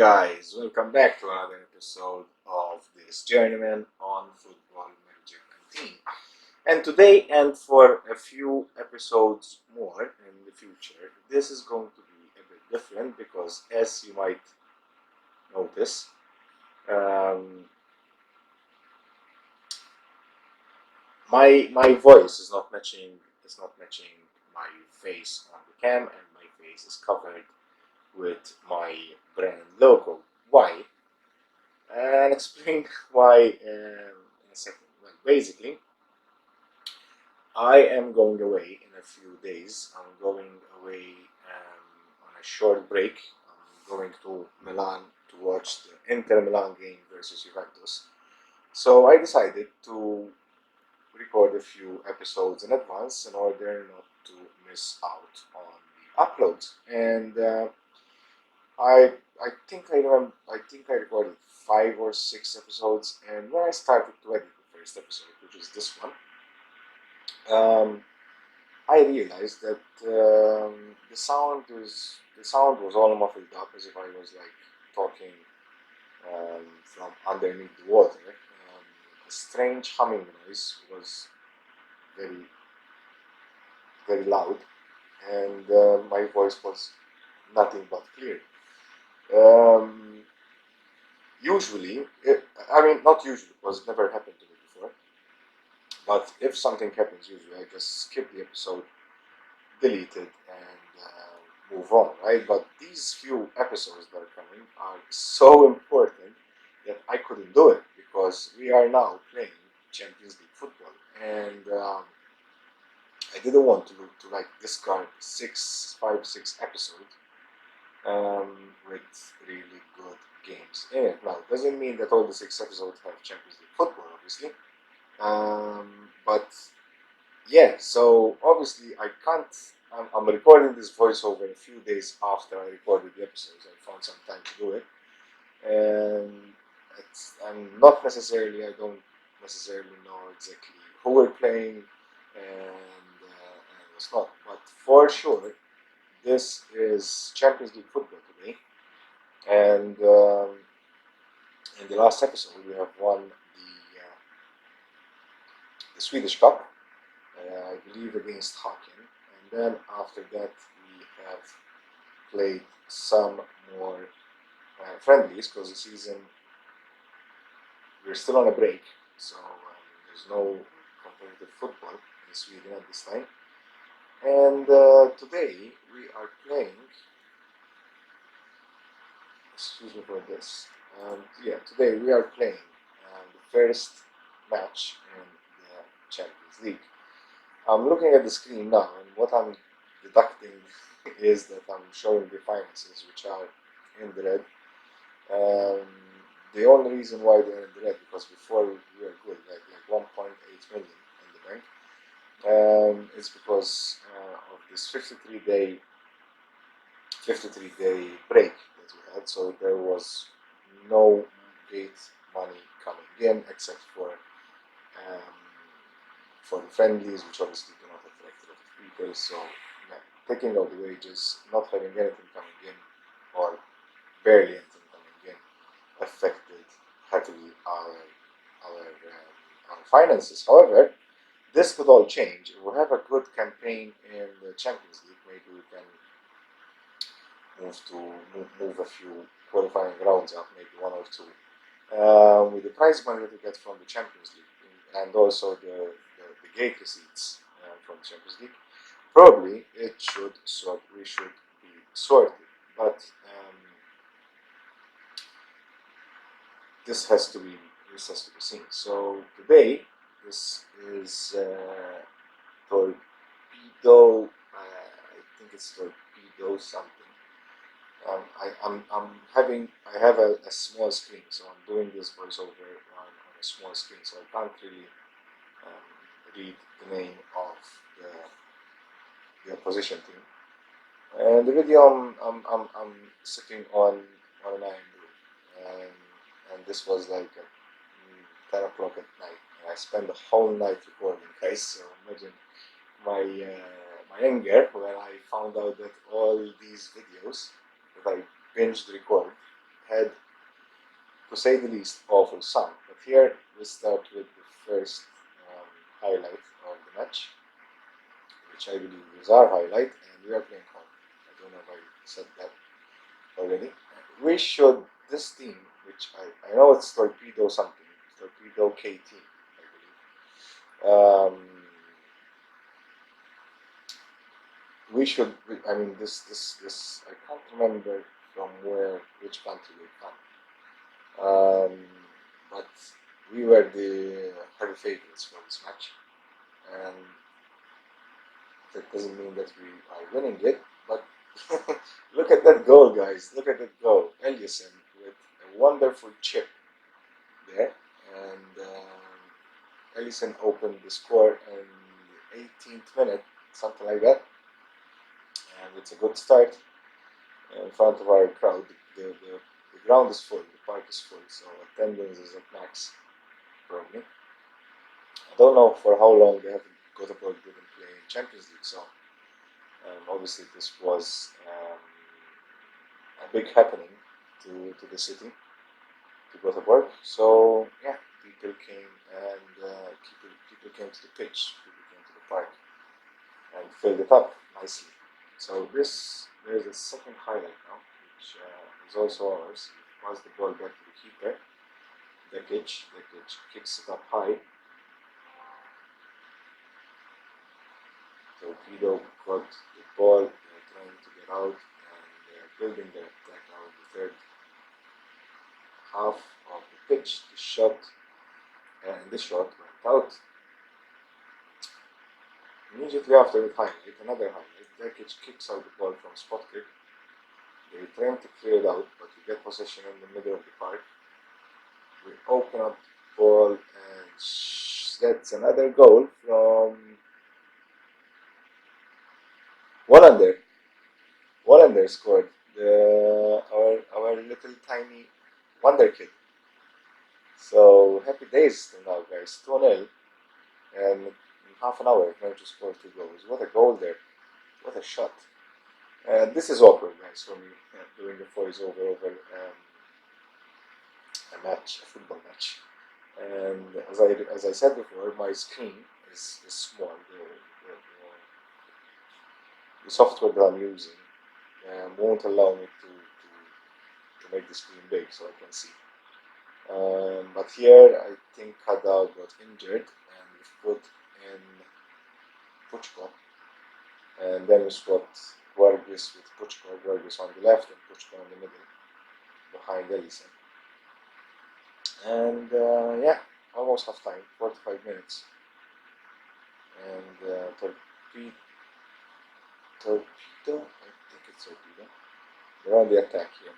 guys, welcome back to another episode of this Journeyman on Football Manager 19. And today, and for a few episodes more in the future, this is going to be a bit different because, as you might notice, my voice is not matching. It's not matching my face on the cam, and my face is covered with my brand logo. Why? And explain why in a second. Well, basically, I am going away in a few days. I'm going away on a short break. I'm going to Milan to watch the Inter Milan game versus Juventus. So I decided to record a few episodes in advance in order not to miss out on the uploads. And I think I recorded 5 or 6 episodes, and when I started to edit the first episode, which is this one, I realized that the sound was all muffled up, as if I was like talking from underneath the water. A strange humming noise was very very loud, and my voice was nothing but clear. Um, not usually, because it never happened to me before. But if something happens, usually I just skip the episode, delete it, and move on, right? But these few episodes that are coming are so important that I couldn't do it because we are now playing Champions League football, and I didn't want to like discard 5, 6 episodes with really good games in it. Now, it doesn't mean that all the 6 episodes have Champions League football, obviously. But yeah, so obviously I can't. I'm recording this voiceover a few days after I recorded the episodes. I found some time to do it, and I don't necessarily know exactly who we're playing and what's not. But for sure, this is Champions League football today, and in the last episode we have won the Swedish Cup, I believe against Haken, and then after that we have played some more friendlies because the season we're still on a break, so there's no competitive football in Sweden at this time. And today we are playing. Excuse me for this. Today we are playing the first match in the Champions League. I'm looking at the screen now, and what I'm deducting is that I'm showing the finances, which are in the red. The only reason why they're in the red because before we were good, like 1.8 million in the bank. It's because of this 53-day break that we had, so there was no gate money coming in except for the friendlies, which obviously do not attract a lot of people. So taking out the wages, not having anything coming in, or barely anything coming in, affected heavily our finances. However, this could all change. If we have a good campaign in the Champions League, maybe we can move a few qualifying rounds up, maybe one or two, with the prize money that we get from the Champions League and also the gate receipts from the Champions League. Probably we should be sorted, but this has to be seen. So today, this is Torpedo. I think it's Torpedo something. I have a small screen, so I'm doing this voiceover on a small screen, so I can't really read the name of the opposition team. And the video I'm sitting on an iron room, and this was like at 10 o'clock at night, and I spent the whole night recording, guys. So imagine my anger when I found out that all these videos that I binged record had, to say the least, awful some. But here we start with the first highlight of the match, which I believe is our highlight, and we are playing home. I don't know if I said that already. We should, this team, which I know it's Torpedo something, Torpedo KT, I believe. We should, I mean, this, I can't remember from which country they come. But we were the heavy favorites for this match, and that doesn't mean that we are winning it, but look at that goal, guys. Look at that goal. Ellison with a wonderful chip there, and Ellison opened the score in the 18th minute, something like that, and it's a good start in front of our crowd. The ground is full, the park is full, so attendance is at max, probably. I don't know for how long they haven't Gothenburg didn't play in Champions League, so obviously this was a big happening to the city, to Gothenburg. So yeah, people came and people came to the pitch, people came to the park and filled it up nicely. So there's a second highlight now, which is also ours. Pass the ball back to the keeper. Dekic kicks it up high. Torpedo got the ball, they're trying to get out, and they're building their attack now in the third half of the pitch. The shot went out. Immediately after the highlight, another highlight, Dekic kicks out the ball from spot kick. They trying to clear it out, but we get possession in the middle of the park. We open up the ball, and that's another goal from Wallander. Wallander scored. Our little tiny wonder kid. So happy days till now, guys. 2-0, and in half an hour, managed to score 2 goals. What a goal there! What a shot! This is awkward, guys, for me doing the voice-over over a match, a football match. And as I said before, my screen is small. The software that I'm using won't allow me to make the screen big so I can see. But here I think Kadal got injured and we've put in Puchko, and then we swapped Vargas with Puchko, Vargas on the left and Puchko in the middle behind Ellison. And yeah, almost half time, 45 minutes. And Torpedo, I think it's Torpedo. They're on the attack here.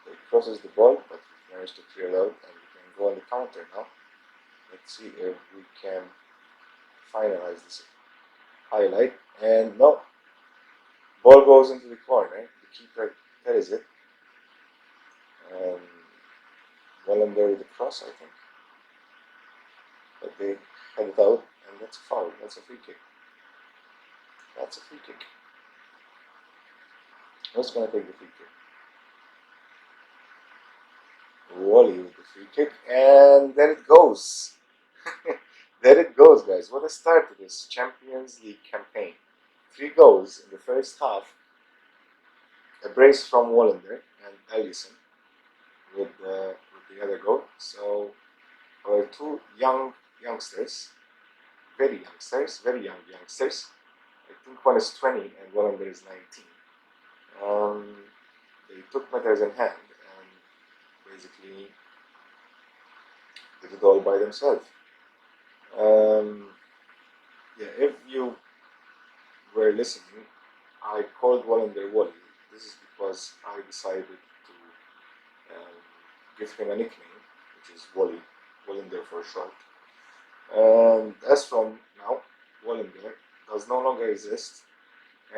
They crosses the ball, but we managed to clear it out, and we can go on the counter now. Let's see if we can finalize this highlight. And no, ball goes into the corner. The keeper carries it. Well under the cross, I think. But they head it out, and that's a foul. That's a free kick. That's a free kick. Who's going to take the free kick? Wally with the free kick, and there it goes. There it goes, guys. What a start to this Champions League campaign. 3 goals in the first half. A brace from Wallander and Ellison with the other goal. So our 2 youngsters, very young youngsters. I think one is 20 and Wallander is 19. They took matters in hand and basically did it all by themselves. Yeah, if you were listening, I called Wallander Wally. This is because I decided to give him a nickname, which is Wally, Wallander for short. And as from now, Wallander does no longer exist,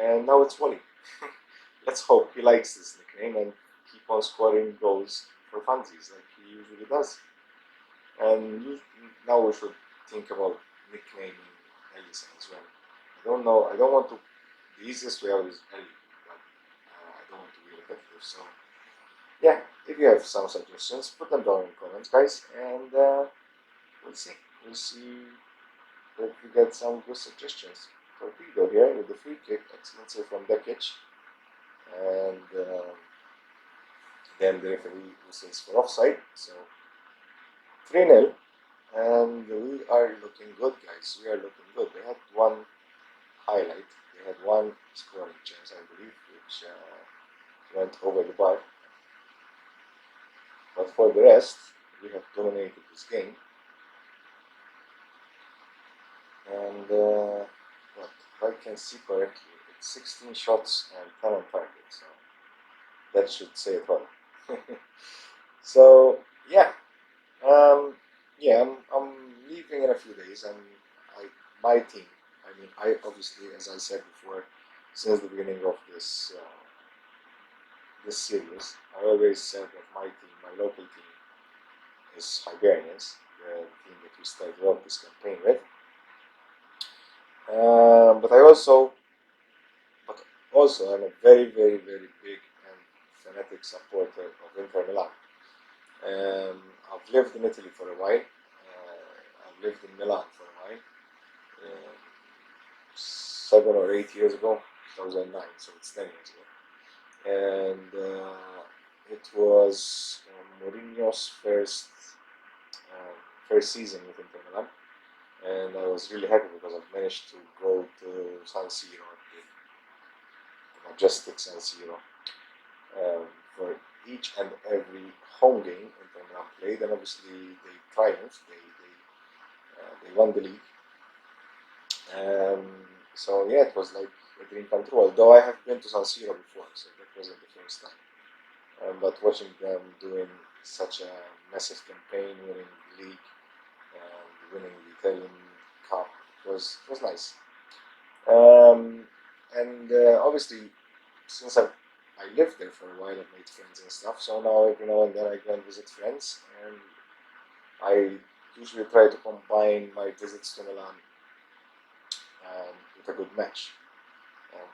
and now it's Wally. Let's hope he likes this nickname and keep on scoring goals for funsies like he usually does. And now we should think about nicknaming Ellison as well. I don't want to. The easiest way out is Ellie, but I don't want to be repetitive. So, yeah, if you have some suggestions, put them down in the comments, guys, and we'll see. We'll see if we get some good suggestions. Torpedo here with the free kick, excellent save from Dekic, and then the referee whistles for offside. So 3-0, and we are looking good, guys. We are looking good. They had one highlight. They had one scoring chance, I believe, which went over the bar. But for the rest, we have dominated this game. And what I can see correctly, it's 16 shots and 10 on target. So that should say it all. So yeah, I'm leaving in a few days, and my team. I mean, I obviously, as I said before, since the beginning of this series, I always said that my team, my local team, is Hibernians, the team that we started off this campaign with. But I'm a very, very, very big and fanatic supporter of Inter Milan. I've lived in Italy for a while. I've lived in Milan for a while. 7 or 8 years ago, 2009, so it's 10 years ago. And it was Mourinho's first season with Inter Milan. And I was really happy because I've managed to go to San Siro, the majestic San Siro, for each and every home game Inter Milan played, and obviously they triumphed. They won the league. So yeah, it was like a dream come true. Although I have been to San Siro before, so that wasn't the first time. But watching them doing such a massive campaign, winning the league, and winning the Italian Cup was nice. And obviously, since I lived there for a while, I've made friends and stuff. So now every now and then I go and visit friends, and I usually try to combine my visits to Milan with a good match.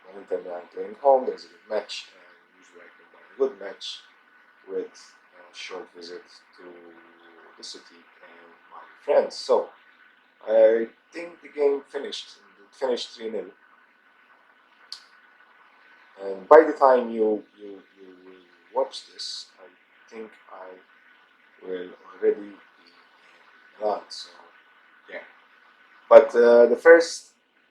When Inter Milan playing home, there's a good match, and usually I combine a good match with a short visit to the city and my friends. So I think the game finished. It finished 3-0. And by the time you will watch this, I think I will already be in Milan. So yeah. But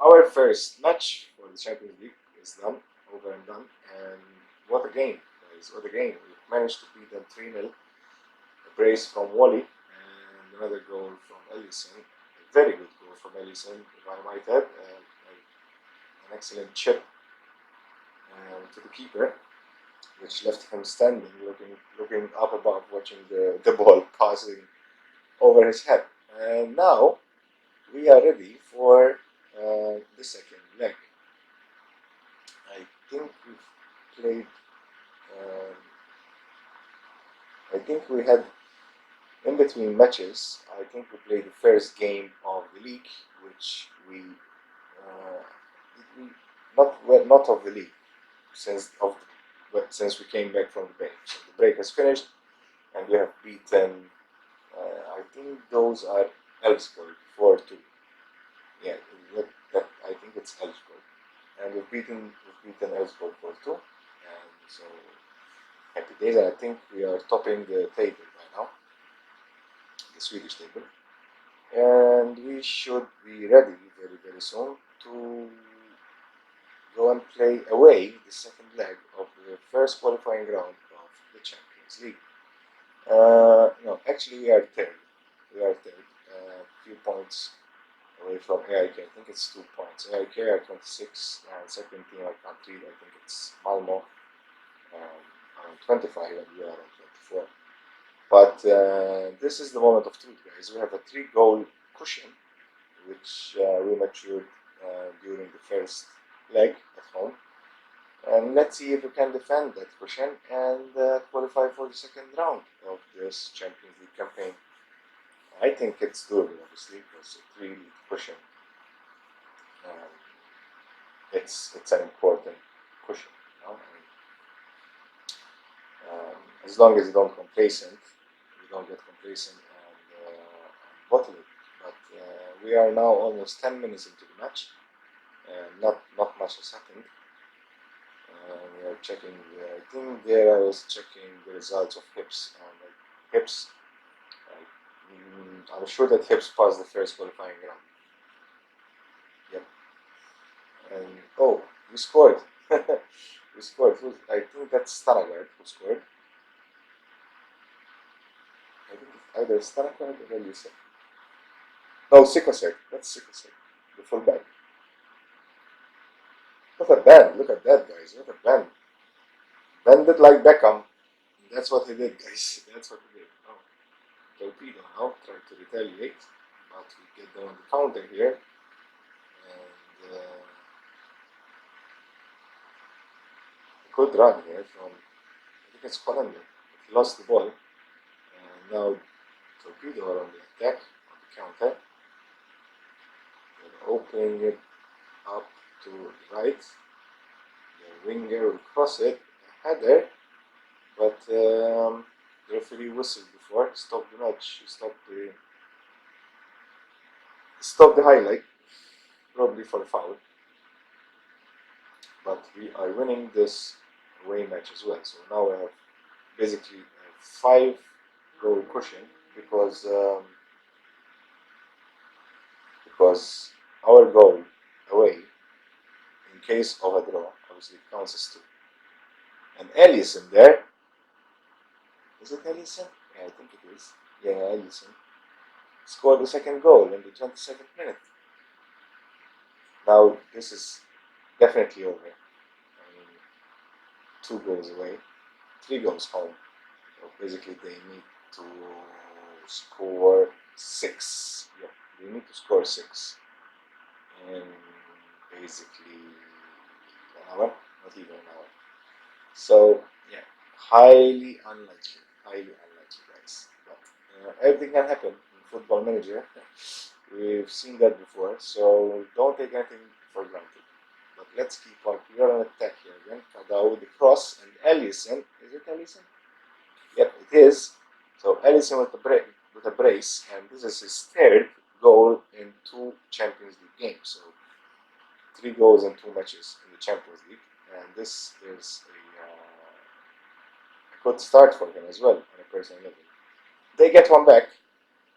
our first match for the Champions League is done, over and done. And what a game, guys! What a game! We managed to beat them 3-0. A brace from Wally and another goal from Ellison. A very good goal from Ellison, if I might add. An excellent chip to the keeper, which left him standing, looking up above, watching the ball passing over his head. And now we are ready for the second leg. I think we've played. I think we had, in between matches, I think we played the first game of the league, which we not of the league, since we came back from the break. So the break has finished, and we have beaten. I think those are Elfsborg 4-2. Yeah, I think it's Elfsborg, and we've beaten Elfsborg 4-2, and so happy days. And I think we are topping the table by now, the Swedish table, and we should be ready very, very soon to go and play away the second leg of the first qualifying round of the Champions League. No, actually we are third. A few points away from AIK. I think it's 2 points. AIK are 26, and second team I can't read. I think it's Malmo on 25, and we are on 24. But this is the moment of truth, guys. We have a 3-goal cushion, which we matured during the first leg at home. And let's see if we can defend that cushion and qualify for the second round of this Champions League campaign. I think it's doable, obviously, because a 3-league cushion, it's an important cushion, you know? as long as you don't complacent, you don't get complacent and bottle it. But we are now almost 10 minutes into the match, and not much has happened. We are checking. I think there I was checking the results of hips, and hips. I'm sure that hips passed the first qualifying round. Yep. And oh, we scored. We scored. I think that's Stanagard who scored. I think it's either Stanagard or Elisa. No, Sikosek. That's Sikosek, the fullback. What a bend! Look at that, guys. What a bend! Bend it like Beckham. That's what he did, guys. That's what he did. Oh, torpedo now trying to retaliate, but we get down the counter here, and good run here from, I think it's Colombia. He lost the ball, and now torpedo are on the attack, on the counter. They're opening it up to the right. The winger will cross it, a header, but the referee whistled before, stopped the match, stopped the highlight, probably for a foul. But we are winning this away match as well, so now we have basically a 5-goal cushion because our goal away, in case of a draw, obviously counts as 2. And Ellison there, is it Ellison? Yeah, I think it is. Yeah, Ellison scored the second goal in the 22nd minute. Now this is definitely over. I mean, 2 goals away, 3 goals home. So basically they need to score 6. Yeah, they need to score 6 in basically an hour, not even an hour. So yeah, highly unlikely, guys. But everything can happen in Football Manager. We've seen that before, so don't take anything for granted. But let's keep on. We are on attack here again. Kadau with the cross, and Ellison. Is it Ellison? Yep, it is. So Ellison with a brace, and this is his 3rd goal in 2 Champions League games. So 3 goals in 2 matches in the Champions League, and this is a good start for him as well on a personal level. They get one back,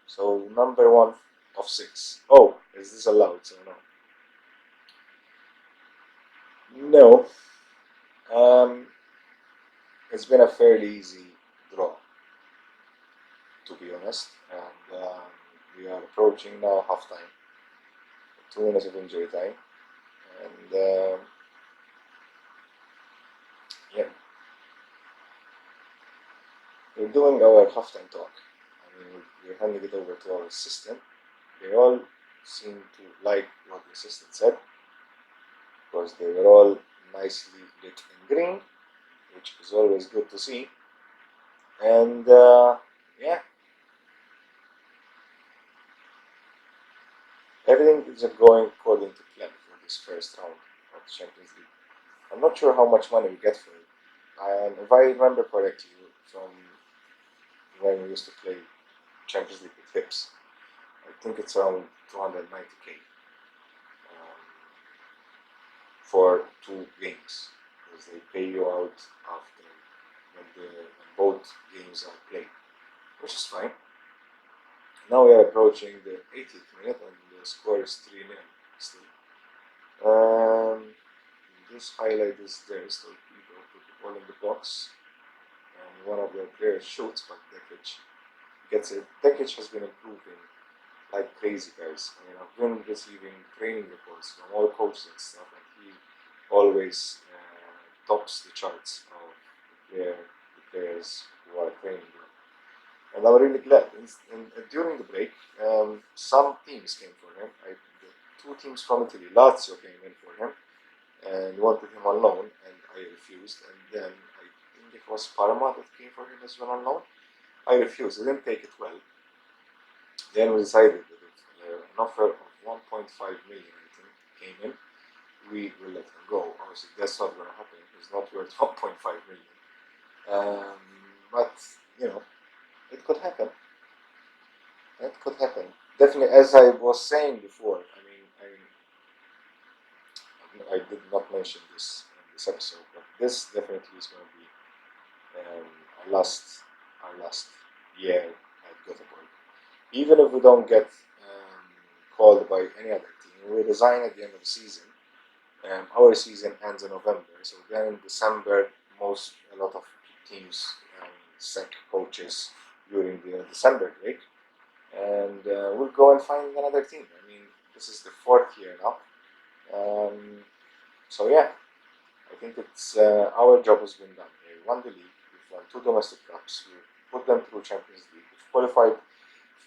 so number 1 of 6. Oh, is this allowed? So no. It's been a fairly easy draw, to be honest, and we are approaching now half-time. 2 minutes of injury time, and yeah, we're doing our half-time talk. I mean, we're handing it over to our assistant. They all seem to like what the assistant said, because they were all nicely lit in green, which is always good to see. And yeah, everything is going according to plan for this first round of the Champions League. I'm not sure how much money we get for it. And if I remember correctly from when we used to play Champions League with Hips, I think it's around 290k for 2 games, because they pay you out after when both games are played, which is fine. Now we are approaching the 80th minute, and the score is 3-0 still. This highlight is there, so people put the ball in the box, and one of their players shoots, but Dekic gets it. Dekic has been improving like crazy, guys. I mean, I've been receiving training reports from all coaches and stuff, and he always tops the charts of the players who are training him. And I'm really glad. During the break, some teams came for him. The 2 teams from Italy, Lazio, came in for him and wanted him on loan, and I refused. And then I think it was Parma that came for him as well on loan. I refused. I didn't take it well. Then we decided that an offer of 1.5 million, I think, came in. We will let him go. Obviously, that's not going to happen. He's not worth 1.5 million. but you know, it could happen. It could happen. Definitely, as I was saying before. I did not mention this in this episode, but this definitely is going to be um, our last year at Göteborg. Even if we don't get called by any other team, we resign at the end of the season. Our season ends in November, so then in December, a lot of teams sack coaches during the December break, and we'll go and find another team. This is the fourth year now. So yeah, I think it's our job has been done. We won the league, we've won 2 domestic cups, we put them through Champions League, we've qualified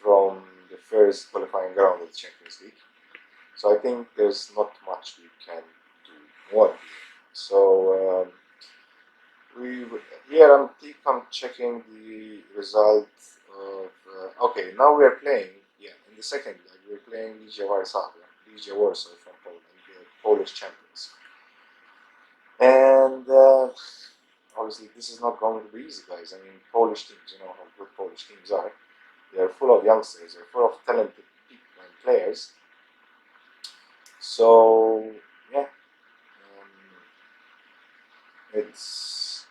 from the first qualifying round of the Champions League. So I think there's not much we can do more here. So I'm checking the result of. Okay, now we're playing. Yeah, in the second leg we're playing Legia Warsaw from Poland, the Polish champions. And obviously, this is not going to be easy, guys. Polish teams, you know how good Polish teams are. They're full of youngsters, they're full of talented people and players. So, yeah, it's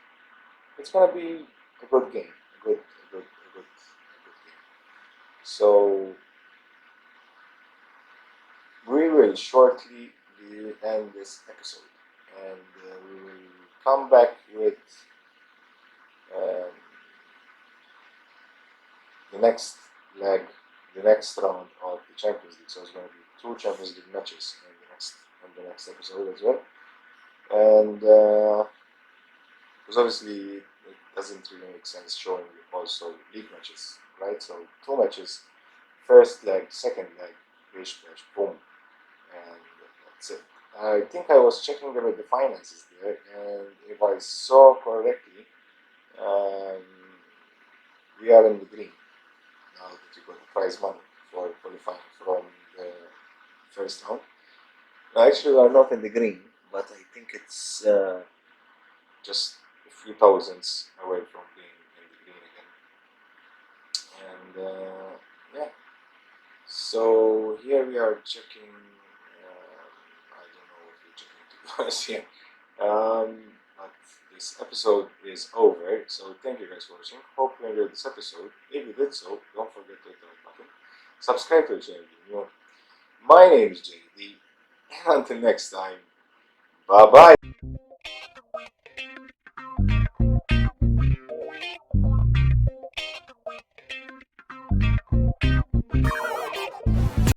gonna be a good game, a good game. So, we will shortly end this episode, and we will come back with um, the next leg, the next round of the Champions League. So it's going to be 2 Champions League matches in the next episode as well. And because obviously it doesn't really make sense showing also league matches, right? So 2 matches, first leg, second leg, bish bash, boom, and that's it. I think I was checking about the finances there, and if I saw correctly, um, we are in the green now that you got the prize money for qualifying from the first round. Now, actually, we are not in the green, but I think it's just a few thousands away from being in the green again. And yeah, so here we are checking. I don't know what we're checking to be honest here. But this episode is over. So thank you guys for watching. Hope you enjoyed this episode. If you did so, don't forget to hit the like button. Subscribe to the channel if you're new. My name is JD. And until next time, bye bye.